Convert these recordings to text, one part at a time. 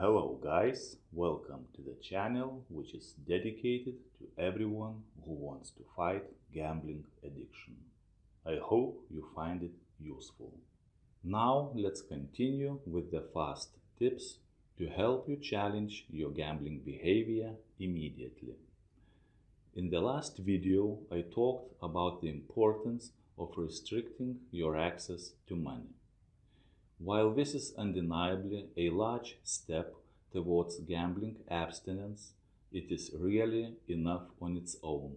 Hello guys, welcome to the channel which is dedicated to everyone who wants to fight gambling addiction. I hope you find it useful. Now let's continue with the fast tips to help you challenge your gambling behavior immediately. In the last video, I talked about the importance of restricting your access to money. While this is undeniably a large step towards gambling abstinence, it is really enough on its own.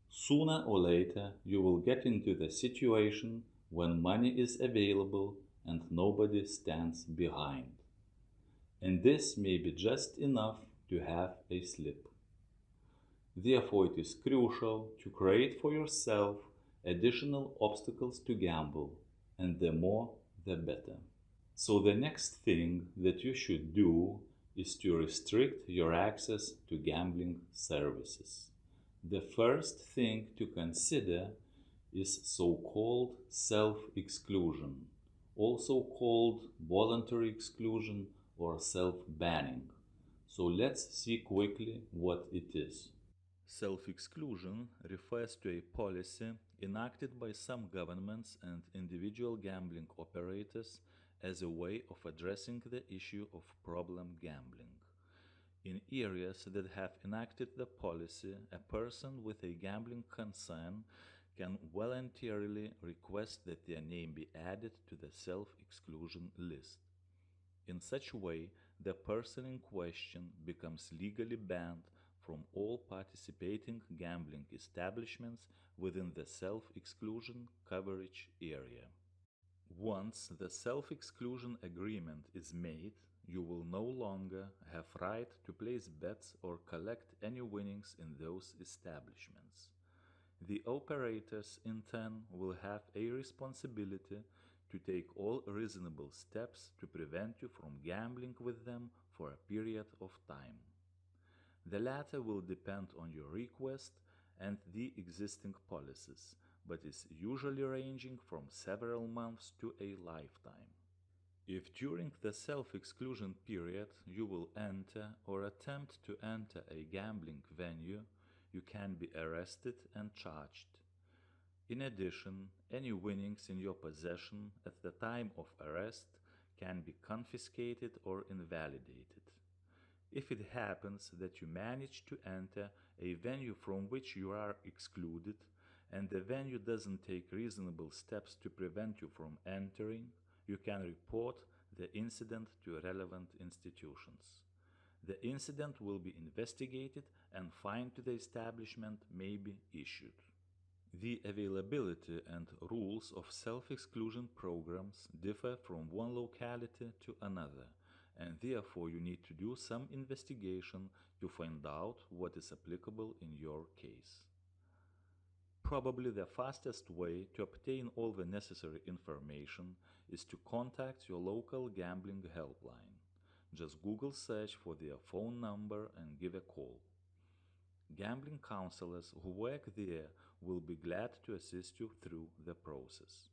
Sooner or later, you will get into the situation when money is available and nobody stands behind. And this may be just enough to have a slip. Therefore, it is crucial to create for yourself additional obstacles to gamble, and the more the better. So the next thing that you should do is to restrict your access to gambling services. The first thing to consider is so-called self-exclusion, also called voluntary exclusion or self-banning. So let's see quickly what it is. Self-exclusion refers to a policy enacted by some governments and individual gambling operators as a way of addressing the issue of problem gambling. In areas that have enacted the policy, a person with a gambling concern can voluntarily request that their name be added to the self-exclusion list. In such a way, the person in question becomes legally banned from all participating gambling establishments within the self-exclusion coverage area. Once the self-exclusion agreement is made, you will no longer have right to place bets or collect any winnings in those establishments. The operators, in turn, will have a responsibility to take all reasonable steps to prevent you from gambling with them for a period of time. The latter will depend on your request and the existing policies, but is usually ranging from several months to a lifetime. If during the self-exclusion period you will enter or attempt to enter a gambling venue, you can be arrested and charged. In addition, any winnings in your possession at the time of arrest can be confiscated or invalidated. If it happens that you manage to enter a venue from which you are excluded, and the venue doesn't take reasonable steps to prevent you from entering, you can report the incident to relevant institutions. The incident will be investigated and fine to the establishment may be issued. The availability and rules of self-exclusion programs differ from one locality to another, and therefore you need to do some investigation to find out what is applicable in your case. Probably the fastest way to obtain all the necessary information is to contact your local gambling helpline. Just Google search for their phone number and give a call. Gambling counselors who work there will be glad to assist you through the process.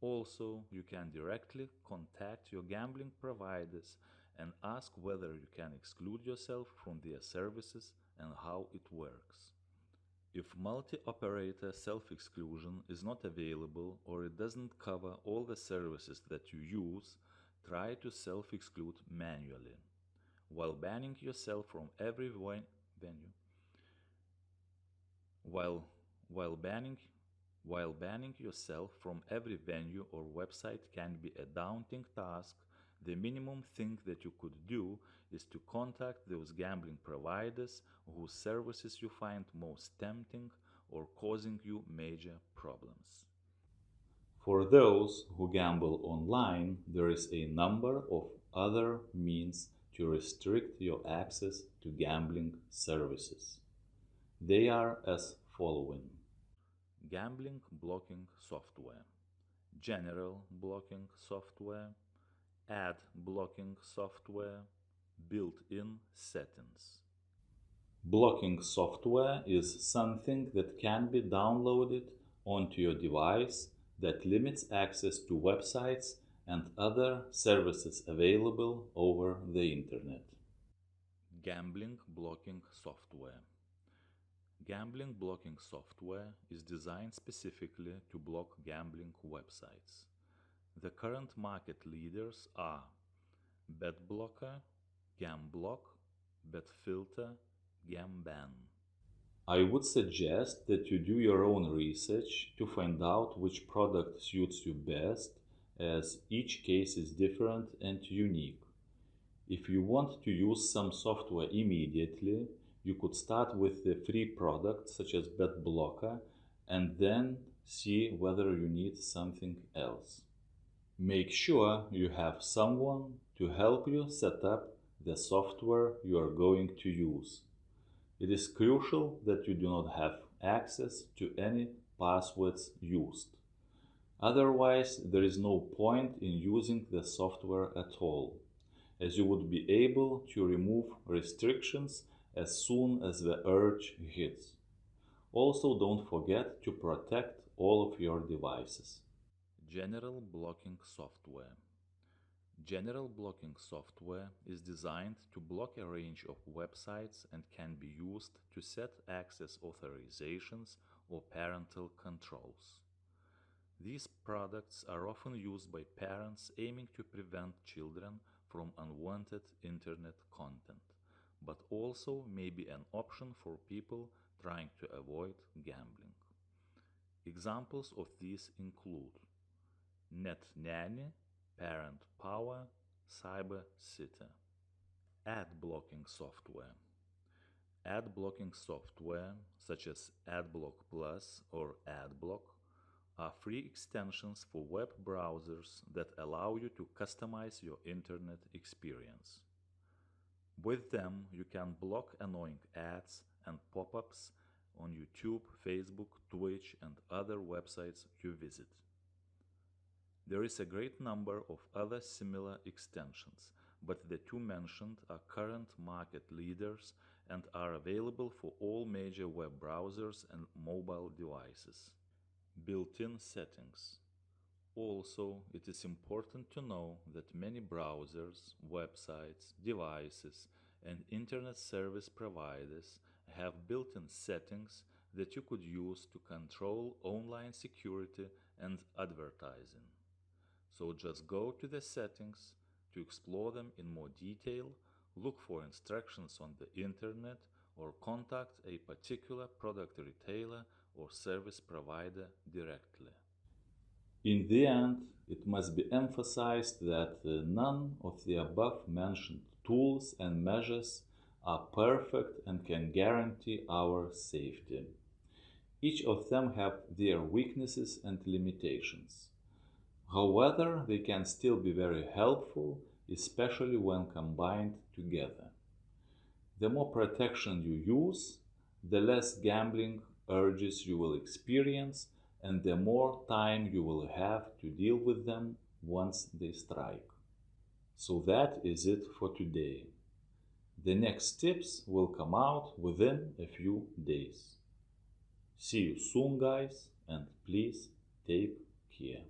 Also, you can directly contact your gambling providers and ask whether you can exclude yourself from their services and how it works. If multi-operator self-exclusion is not available or it doesn't cover all the services that you use, try to self-exclude manually. While banning yourself from every venue, while banning yourself from every venue or website can be a daunting task, the minimum thing that you could do is to contact those gambling providers whose services you find most tempting or causing you major problems. For those who gamble online, there is a number of other means to restrict your access to gambling services. They are as following: gambling blocking software, general blocking software, ad blocking software, built-in settings. Blocking software is something that can be downloaded onto your device that limits access to websites and other services available over the internet. Gambling blocking software. Gambling blocking software is designed specifically to block gambling websites. The current market leaders are BetBlocker, GamBlock, BetFilter, GamBan. I would suggest that you do your own research to find out which product suits you best, as each case is different and unique. If you want to use some software immediately, you could start with the free products such as BetBlocker and then see whether you need something else. Make sure you have someone to help you set up the software you are going to use. It is crucial that you do not have access to any passwords used. Otherwise, there is no point in using the software at all, as you would be able to remove restrictions as soon as the urge hits. Also, don't forget to protect all of your devices. General blocking software. General blocking software is designed to block a range of websites and can be used to set access authorizations or parental controls. These products are often used by parents aiming to prevent children from unwanted internet content, but also may be an option for people trying to avoid gambling. Examples of these include Net Nanny, Parent Power, Cyber City. Ad blocking software. Ad blocking software, such as AdBlock Plus or AdBlock, are free extensions for web browsers that allow you to customize your internet experience. With them, you can block annoying ads and pop-ups on YouTube, Facebook, Twitch, and other websites you visit. There is a great number of other similar extensions, but the two mentioned are current market leaders and are available for all major web browsers and mobile devices. Built-in settings. Also, it is important to know that many browsers, websites, devices, and internet service providers have built-in settings that you could use to control online security and advertising. So just go to the settings to explore them in more detail, look for instructions on the internet, or contact a particular product retailer or service provider directly. In the end, it must be emphasized that none of the above mentioned tools and measures are perfect and can guarantee our safety. Each of them have their weaknesses and limitations. However, they can still be very helpful, especially when combined together. The more protection you use, the less gambling urges you will experience, and the more time you will have to deal with them once they strike. So that is it for today. The next tips will come out within a few days. See you soon, guys, and please take care.